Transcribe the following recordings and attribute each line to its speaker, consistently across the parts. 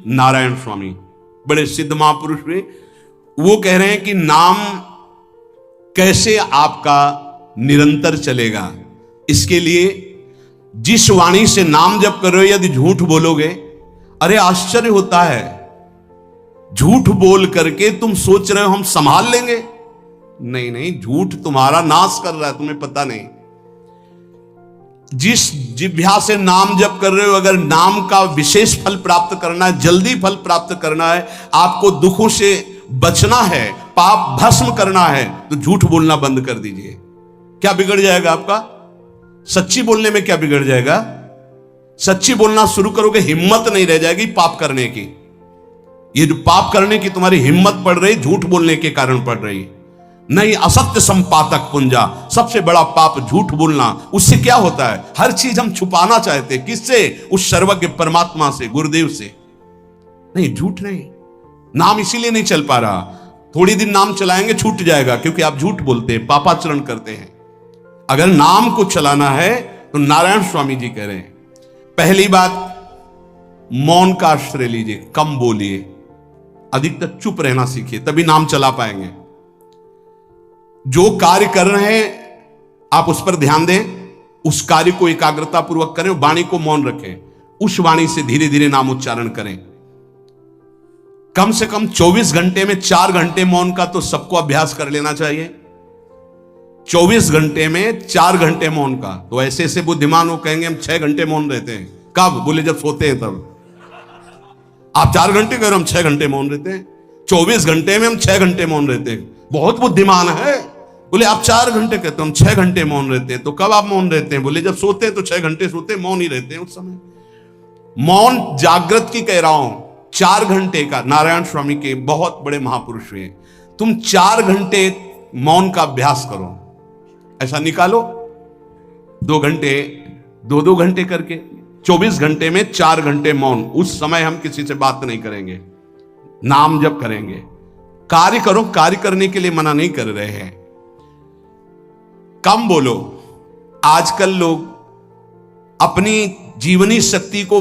Speaker 1: नारायण स्वामी, बड़े सिद्ध महापुरुष हुए। वो कह रहे हैं कि नाम कैसे आपका निरंतर चलेगा, इसके लिए जिस वाणी से नाम जप कर रहे हो यदि झूठ बोलोगे, अरे आश्चर्य होता है, झूठ बोल करके तुम सोच रहे हो हम संभाल लेंगे। नहीं नहीं, झूठ तुम्हारा नाश कर रहा है, तुम्हें पता नहीं। जिस जिह्वा से नाम जप कर रहे हो, अगर नाम का विशेष फल प्राप्त करना है, जल्दी फल प्राप्त करना है, आपको दुखों से बचना है, पाप भस्म करना है, तो झूठ बोलना बंद कर दीजिए। क्या बिगड़ जाएगा आपका? सच्ची बोलने में क्या बिगड़ जाएगा? सच्ची बोलना शुरू करोगे, हिम्मत नहीं रह जाएगी पाप करने की। ये जो पाप करने की तुम्हारी हिम्मत पड़ रही, झूठ बोलने के कारण पड़ रही। नहीं, असत्य संपातक पुंजा, सबसे बड़ा पाप झूठ बोलना। उससे क्या होता है? हर चीज हम छुपाना चाहते, किससे? उस सर्वज्ञ परमात्मा से, गुरुदेव से। नहीं, झूठ नहीं। नाम इसीलिए नहीं चल पा रहा, थोड़ी दिन नाम चलाएंगे छूट जाएगा, क्योंकि आप झूठ बोलते हैं, पापाचरण करते हैं। अगर नाम को चलाना है तो नारायण स्वामी जी कह रहे हैं, पहली बात मौन का आश्रय लीजिए, कम बोलिए, अधिकतर चुप रहना सीखिए, तभी नाम चला पाएंगे। जो कार्य कर रहे हैं आप उस पर ध्यान दें, उस कार्य को एकाग्रता पूर्वक करें, वाणी को मौन रखें, उस वाणी से धीरे धीरे नाम उच्चारण करें। कम से कम 24 घंटे में 4 घंटे मौन का तो सबको अभ्यास कर लेना चाहिए। 24 घंटे में 4 घंटे मौन का। तो ऐसे ऐसे बुद्धिमान हो कहेंगे हम 6 घंटे मौन रहते हैं। कब? बोले जब सोते हैं तब। आप 4 घंटे कह रहे हो, हम 6 घंटे मौन रहते हैं। 24 घंटे में हम 6 घंटे मौन रहते हैं। बहुत बुद्धिमान है। बोले आप 4 घंटे कहते हो, हम 6 घंटे मौन रहते हैं। तो कब आप मौन रहते हैं? बोले जब सोते हैं तो 6 घंटे सोते हैं, मौन ही रहते हैं उस समय। मौन जागृत की कह रहा हूं, 4 घंटे का। नारायण स्वामी के बहुत बड़े महापुरुष हुए, तुम 4 घंटे मौन का अभ्यास करो, ऐसा निकालो 2 घंटे, 2-2 घंटे करके 24 घंटे में 4 घंटे मौन। उस समय हम किसी से बात नहीं करेंगे, नाम जप करेंगे। कार्य करो, कार्य करने के लिए मना नहीं कर रहे हैं। कम बोलो। आजकल लोग अपनी जीवनी शक्ति को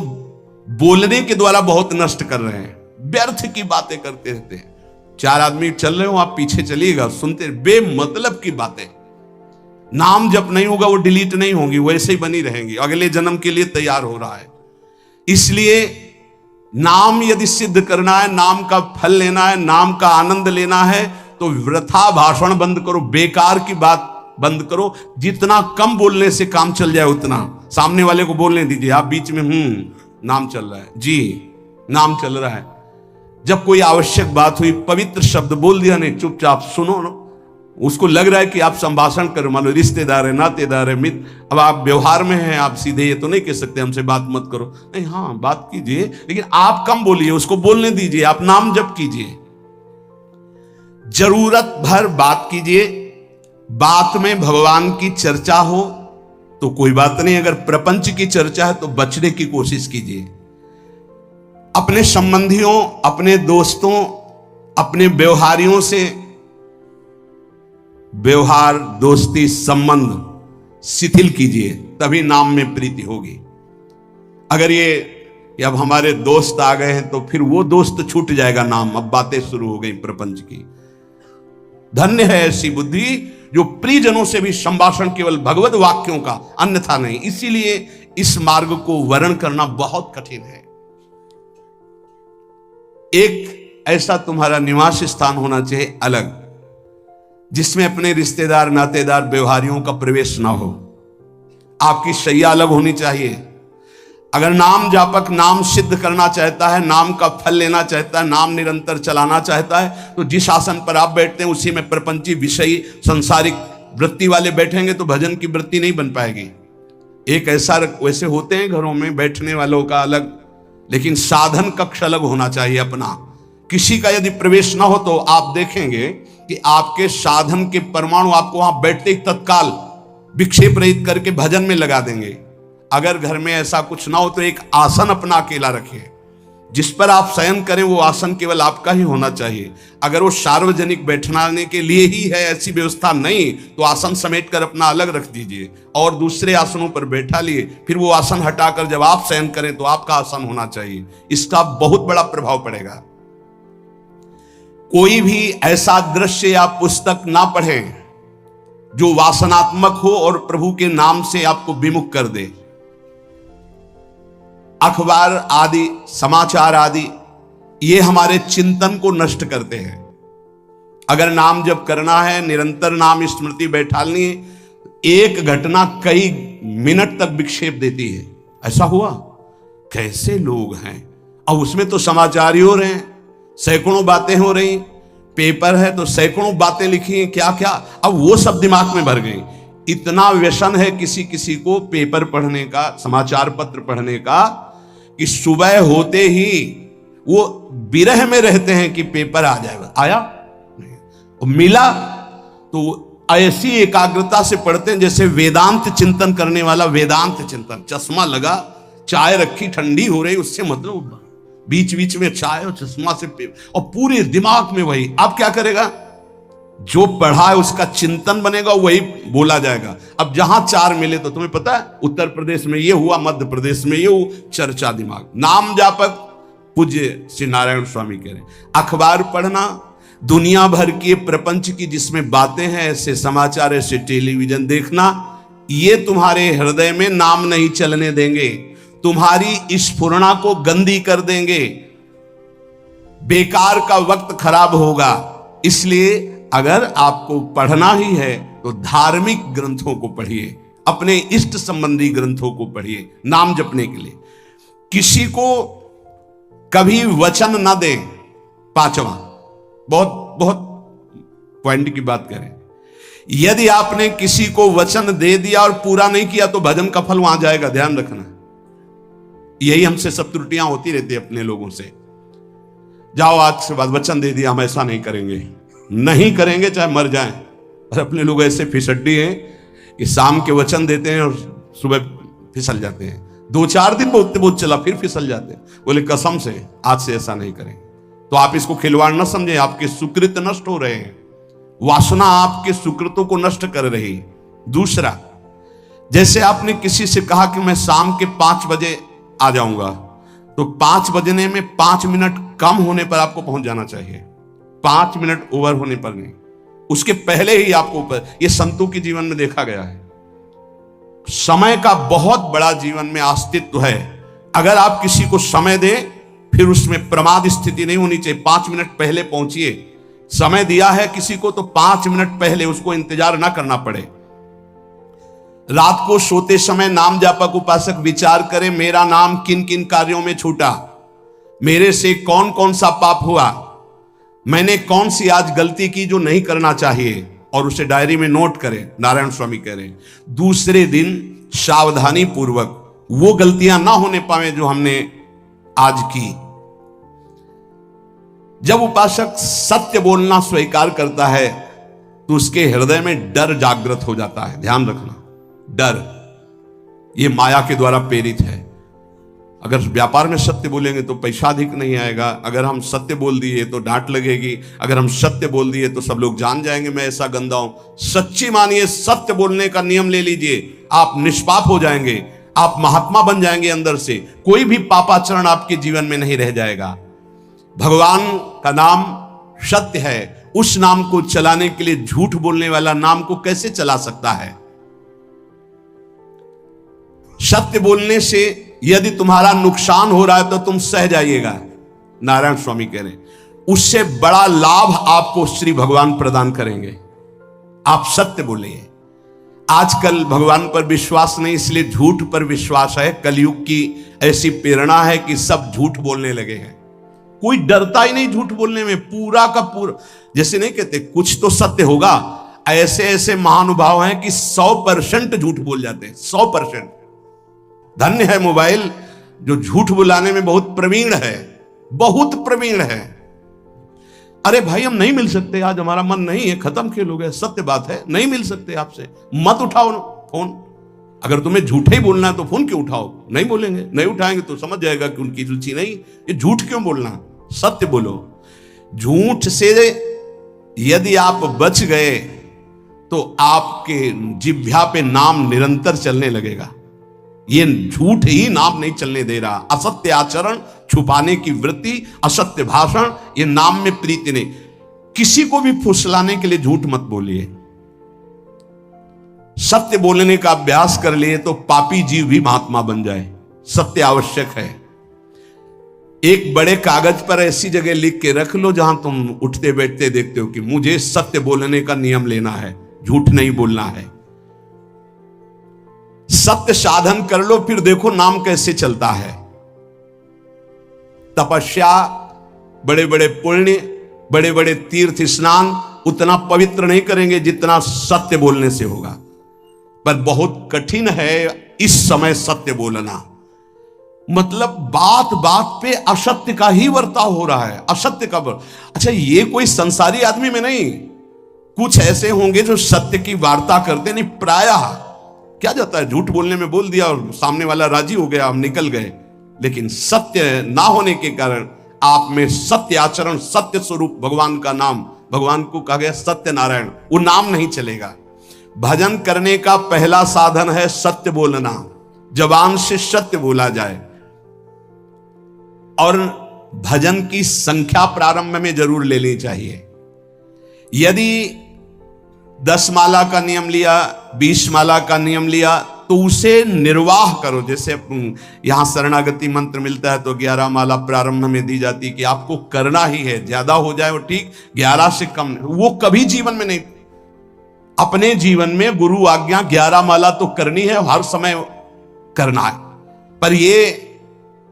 Speaker 1: बोलने के द्वारा बहुत नष्ट कर रहे हैं, व्यर्थ की बातें करते रहते हैं। 4 आदमी चल रहे हो, आप पीछे चलिएगा, सुनते, बेमतलब की बातें। नाम जप नहीं होगा, वो डिलीट नहीं होंगी, वैसे ही बनी रहेंगी, अगले जन्म के लिए तैयार हो रहा है। इसलिए नाम यदि सिद्ध करना है, नाम का फल लेना है, नाम का आनंद लेना है, तो वृथा भाषण बंद करो, बेकार की बात बंद करो। जितना कम बोलने से काम चल जाए उतना। सामने वाले को बोलने दीजिए, आप बीच में नाम चल रहा है जी, नाम चल रहा है। जब कोई आवश्यक बात हुई, पवित्र शब्द बोल दिया, नहीं चुपचाप सुनो ना। उसको लग रहा है कि आप संभाषण करो, मान लो रिश्तेदार है, नातेदार है, मित्र, अब आप व्यवहार में हैं, आप सीधे ये तो नहीं कह सकते हमसे बात मत करो। नहीं, हाँ बात कीजिए, लेकिन आप कम बोलिए, उसको बोलने दीजिए, आप नाम जप कीजिए, जरूरत भर बात कीजिए। बात में भगवान की चर्चा हो तो कोई बात नहीं, अगर प्रपंच की चर्चा है तो बचने की कोशिश कीजिए। अपने संबंधियों, अपने दोस्तों, अपने व्यवहारियों से व्यवहार, दोस्ती, संबंध शिथिल कीजिए, तभी नाम में प्रीति होगी। अगर ये अब हमारे दोस्त आ गए हैं तो फिर वो दोस्त छूट जाएगा नाम, अब बातें शुरू हो गई प्रपंच की। धन्य है ऐसी बुद्धि जो प्रियजनों से भी संभाषण केवल भगवत वाक्यों का, अन्यथा नहीं। इसीलिए इस मार्ग को वर्ण करना बहुत कठिन है। एक ऐसा तुम्हारा निवास स्थान होना चाहिए अलग, जिसमें अपने रिश्तेदार, नातेदार, व्यवहारियों का प्रवेश ना हो। आपकी शैया अलग होनी चाहिए। अगर नाम जापक नाम सिद्ध करना चाहता है, नाम का फल लेना चाहता है, नाम निरंतर चलाना चाहता है, तो जिस आसन पर आप बैठते हैं उसी में प्रपंची, विषयी, संसारिक वृत्ति वाले बैठेंगे तो भजन की वृत्ति नहीं बन पाएगी। एक ऐसा, वैसे होते हैं घरों में बैठने वालों का अलग, लेकिन साधन कक्ष अलग होना चाहिए अपना। किसी का यदि प्रवेश ना हो तो आप देखेंगे कि आपके साधन के परमाणु आपको वहां बैठते ही तत्काल विक्षेप रहित करके भजन में लगा देंगे। अगर घर में ऐसा कुछ ना हो तो एक आसन अपना अकेला रखिए, जिस पर आप शयन करें वो आसन केवल आपका ही होना चाहिए। अगर वो सार्वजनिक बैठने के लिए ही है, ऐसी व्यवस्था नहीं, तो आसन समेट कर अपना अलग रख दीजिए और दूसरे आसनों पर बैठा लिए, फिर वो आसन हटाकर जब आप शयन करें तो आपका आसन होना चाहिए। इसका बहुत बड़ा प्रभाव पड़ेगा। कोई भी ऐसा दृश्य या पुस्तक ना पढ़ें जो वासनात्मक हो और प्रभु के नाम से आपको विमुख कर दे। अखबार आदि, समाचार आदि, ये हमारे चिंतन को नष्ट करते हैं। अगर नाम जप करना है, निरंतर नाम स्मृति बैठालनी है, एक घटना कई मिनट तक विक्षेप देती है। ऐसा हुआ, कैसे लोग हैं, अब उसमें तो समाचार ही हो रहे हैं, सैकड़ों बातें हो रही, पेपर है तो सैकड़ों बातें लिखी हैं, क्या क्या, अब वो सब दिमाग में भर गई। इतना व्यसन है किसी किसी को पेपर पढ़ने का, समाचार पत्र पढ़ने का, कि सुबह होते ही वो विरह में रहते हैं कि पेपर आ जाएगा। आया नहीं, मिला तो ऐसी एकाग्रता से पढ़ते हैं जैसे वेदांत चिंतन करने वाला वेदांत चिंतन। चश्मा लगा, चाय रखी, ठंडी हो रही, उससे मतलब बीच बीच में चाय और चश्मा से पेपर, और पूरे दिमाग में वही। अब क्या करेगा, जो पढ़ा है उसका चिंतन बनेगा, वही बोला जाएगा। अब जहां चार मिले तो तुम्हें पता है, उत्तर प्रदेश में ये हुआ, मध्य प्रदेश में ये हुआ, चर्चा दिमाग। नाम जापक पूज्य श्री नारायण स्वामी कह रहे, अखबार पढ़ना, दुनिया भर के प्रपंच की जिसमें बातें हैं, ऐसे समाचार, ऐसे टेलीविजन देखना, ये तुम्हारे हृदय में नाम नहीं चलने देंगे, तुम्हारी स्फुरणा को गंदी कर देंगे, बेकार का वक्त खराब होगा। इसलिए अगर आपको पढ़ना ही है तो धार्मिक ग्रंथों को पढ़िए, अपने इष्ट संबंधी ग्रंथों को पढ़िए नाम जपने के लिए। किसी को कभी वचन ना दें। पांचवा, बहुत बहुत पॉइंट की बात करें, यदि आपने किसी को वचन दे दिया और पूरा नहीं किया तो भजन का फल वहां जाएगा, ध्यान रखना। यही हमसे सब त्रुटियां होती रहती है अपने लोगों से। जाओ आज से बाद वचन दे दिया, हम ऐसा नहीं करेंगे, नहीं करेंगे चाहे मर जाएं। और अपने लोग ऐसे फिसड्डी हैं कि शाम के वचन देते हैं और सुबह फिसल जाते हैं, 2-4 दिन बहुत चला फिर फिसल जाते हैं। बोले कसम से आज से ऐसा नहीं करेंगे। तो आप इसको खिलवाड़ न समझे, आपके सुकृत नष्ट हो रहे हैं, वासना आपके सुकृतों को नष्ट कर रही। दूसरा, जैसे आपने किसी से कहा कि मैं शाम के 5 बजे आ जाऊंगा, तो 5 बजने में 5 मिनट कम होने पर आपको पहुंच जाना चाहिए, 5 मिनट ओवर होने पर नहीं, उसके पहले ही आपको ऊपर। यह संतों के जीवन में देखा गया है। समय का बहुत बड़ा जीवन में अस्तित्व है। अगर आप किसी को समय दें, फिर उसमें प्रमाद स्थिति नहीं होनी चाहिए। 5 मिनट पहले पहुंचिए। समय दिया है किसी को तो 5 मिनट पहले, उसको इंतजार ना करना पड़े। रात को सोते समय नाम जापक उपासक विचार करें, मेरा नाम किन किन कार्यों में छूटा, मेरे से कौन कौन सा पाप हुआ, मैंने कौन सी आज गलती की जो नहीं करना चाहिए, और उसे डायरी में नोट करें। नारायण स्वामी कह रहे हैं दूसरे दिन सावधानी पूर्वक वो गलतियां ना होने पाए जो हमने आज की। जब उपासक सत्य बोलना स्वीकार करता है तो उसके हृदय में डर जागृत हो जाता है। ध्यान रखना, डर ये माया के द्वारा प्रेरित है। अगर व्यापार में सत्य बोलेंगे तो पैसा अधिक नहीं आएगा, अगर हम सत्य बोल दिए तो डांट लगेगी, अगर हम सत्य बोल दिए तो सब लोग जान जाएंगे मैं ऐसा गंदा हूं। सच्ची मानिए, सत्य बोलने का नियम ले लीजिए, आप निष्पाप हो जाएंगे, आप महात्मा बन जाएंगे अंदर से, कोई भी पापाचरण आपके जीवन में नहीं रह जाएगा। भगवान का नाम सत्य है, उस नाम को चलाने के लिए झूठ बोलने वाला नाम को कैसे चला सकता है। सत्य बोलने से यदि तुम्हारा नुकसान हो रहा है तो तुम सह जाइएगा। नारायण स्वामी कह रहे हैं उससे बड़ा लाभ आपको श्री भगवान प्रदान करेंगे। आप सत्य बोलिए। आजकल भगवान पर विश्वास नहीं, इसलिए झूठ पर विश्वास है। कलयुग की ऐसी प्रेरणा है कि सब झूठ बोलने लगे हैं, कोई डरता ही नहीं झूठ बोलने में। पूरा का पूरा, जैसे नहीं कहते कुछ तो सत्य होगा, ऐसे ऐसे महानुभाव हैं कि 100% झूठ बोल जाते हैं, 100%। धन्य है मोबाइल जो झूठ बुलाने में बहुत प्रवीण है, बहुत प्रवीण है। अरे भाई हम नहीं मिल सकते, आज हमारा मन नहीं है, खत्म खेल हो गया, सत्य बात है, नहीं मिल सकते आपसे, मत उठाओ फोन। अगर तुम्हें झूठे ही बोलना है तो फोन क्यों उठाओ? नहीं बोलेंगे, नहीं उठाएंगे तो समझ जाएगा कि उनकी रुचि नहीं। ये झूठ क्यों बोलना, सत्य बोलो। झूठ से यदि आप बच गए तो आपके जिह्वा पे नाम निरंतर चलने लगेगा। ये झूठ ही नाम नहीं चलने दे रहा। असत्य आचरण, छुपाने की वृत्ति, असत्य भाषण, ये नाम में प्रीति नहीं। किसी को भी फुसलाने के लिए झूठ मत बोलिए। सत्य बोलने का अभ्यास कर लिए तो पापी जीव भी महात्मा बन जाए। सत्य आवश्यक है। एक बड़े कागज पर ऐसी जगह लिख के रख लो जहां तुम उठते बैठते देखते हो कि मुझे सत्य बोलने का नियम लेना है, झूठ नहीं बोलना है। सत्य साधन कर लो, फिर देखो नाम कैसे चलता है। तपस्या, बड़े बड़े पुण्य, बड़े बड़े तीर्थ स्नान उतना पवित्र नहीं करेंगे जितना सत्य बोलने से होगा। पर बहुत कठिन है इस समय सत्य बोलना। मतलब बात बात पे असत्य का ही वर्ताव हो रहा है, असत्य का अच्छा, ये कोई संसारी आदमी में नहीं, कुछ ऐसे होंगे जो सत्य की वार्ता करते नहीं। प्रायः क्या जाता है, झूठ बोलने में बोल दिया और सामने वाला राजी हो गया, हम निकल गए। लेकिन सत्य ना होने के कारण आप में सत्य आचरण, सत्य स्वरूप भगवान का नाम, भगवान को कहा गया सत्य नारायण, वो नाम नहीं चलेगा। भजन करने का पहला साधन है सत्य बोलना। जबान से सत्य बोला जाए। और भजन की संख्या प्रारंभ में जरूर लेनी चाहिए। यदि 10 माला का नियम लिया, 20 माला का नियम लिया, तो उसे निर्वाह करो। जैसे यहां शरणागति मंत्र मिलता है तो 11 माला प्रारंभ में दी जाती कि आपको करना ही है, ज्यादा हो जाए वो ठीक, 11 से कम वो कभी जीवन में नहीं। अपने जीवन में गुरु आज्ञा 11 माला तो करनी है, हर समय करना है। पर ये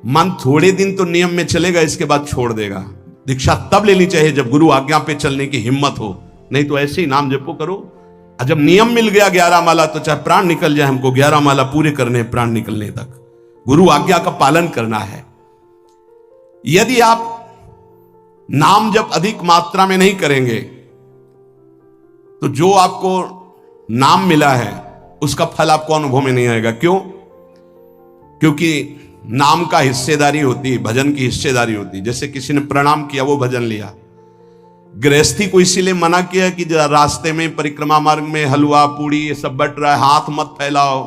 Speaker 1: मन थोड़े दिन तो नियम में चलेगा, इसके बाद छोड़ देगा। दीक्षा तब लेनी चाहिए जब गुरु आज्ञा पे चलने की हिम्मत हो, नहीं तो ऐसे ही नाम जपो करो। और जब नियम मिल गया 11 माला तो चाहे प्राण निकल जाए, हमको 11 माला पूरे करने, प्राण निकलने तक गुरु आज्ञा का पालन करना है। यदि आप नाम जप अधिक मात्रा में नहीं करेंगे तो जो आपको नाम मिला है उसका फल आपको अनुभव में नहीं आएगा। क्यों? क्योंकि नाम का हिस्सेदारी होती है, भजन की हिस्सेदारी होती है। जैसे किसी ने प्रणाम किया, वो भजन लिया। गृहस्थी को इसीलिए मना किया कि रास्ते में परिक्रमा मार्ग में हलवा पूड़ी ये सब बट रहा है, हाथ मत फैलाओ।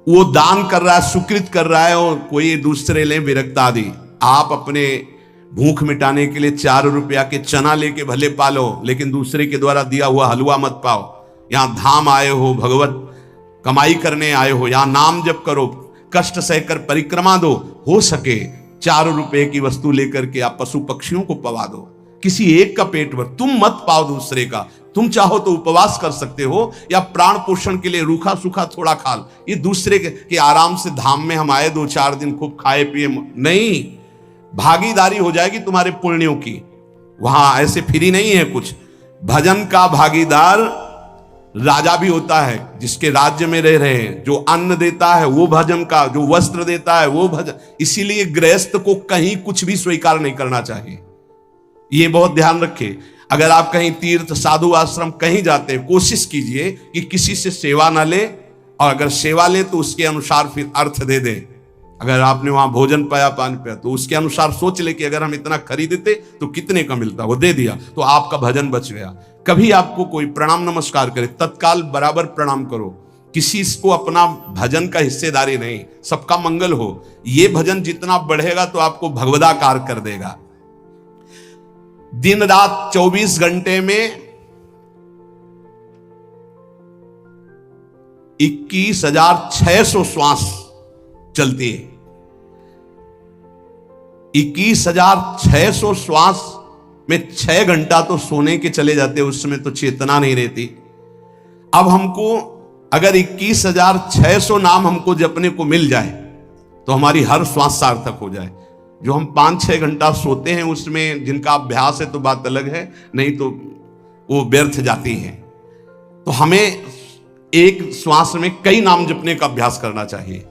Speaker 1: वो दान कर रहा है, सुकृत कर रहा है, और कोई दूसरे ले विरक्त आदि। आप अपने भूख मिटाने के लिए 4 रुपया के चना लेके भले पालो, लेकिन दूसरे के द्वारा दिया हुआ हलवा मत पाओ। यहां धाम आए हो, भगवत कमाई करने आए हो, यहां नाम जप करो, कष्ट सहकर परिक्रमा दो। हो सके 4 रुपए की वस्तु लेकर के आप पशु पक्षियों को पवा दो, किसी एक का पेट भर, तुम मत पाओ दूसरे का। तुम चाहो तो उपवास कर सकते हो, या प्राण पोषण के लिए रूखा सूखा थोड़ा खा लो। ये दूसरे के आराम से धाम में हम आए 2-4 दिन खूब खाए पिए नहीं, भागीदारी हो जाएगी तुम्हारे पुण्यों की। वहां ऐसे फ्री नहीं है कुछ। भजन का भागीदार राजा भी होता है, जिसके राज्य में रह रहे हैं। जो अन्न देता है वो भजन का, जो वस्त्र देता है वो भजन। इसीलिए गृहस्थ को कहीं कुछ भी स्वीकार नहीं करना चाहिए, ये बहुत ध्यान रखें। अगर आप कहीं तीर्थ साधु आश्रम कहीं जाते हैं, कोशिश कीजिए कि किसी से सेवा ना ले, और अगर सेवा ले तो उसके अनुसार फिर अर्थ दे दे। अगर आपने वहां भोजन पाया, पान पाया, तो उसके अनुसार सोच ले कि अगर हम इतना खरीदते तो कितने का मिलता, वो दे दिया तो आपका भजन बच गया। कभी आपको कोई प्रणाम नमस्कार करे, तत्काल बराबर प्रणाम करो। किसी को अपना भजन का हिस्सेदारी नहीं, सबका मंगल हो। ये भजन जितना बढ़ेगा तो आपको भगवदाकार कर देगा। दिन रात 24 घंटे में 21,600 श्वास चलती है। 21,600 श्वास में 6 घंटा तो सोने के चले जाते, उसमें तो चेतना नहीं रहती। अब हमको अगर 21,600 नाम हमको जपने को मिल जाए तो हमारी हर श्वास सार्थक हो जाए। जो हम 5-6 घंटा सोते हैं उसमें जिनका अभ्यास है तो बात अलग है, नहीं तो वो व्यर्थ जाती है। तो हमें एक श्वास में कई नाम जपने का अभ्यास करना चाहिए।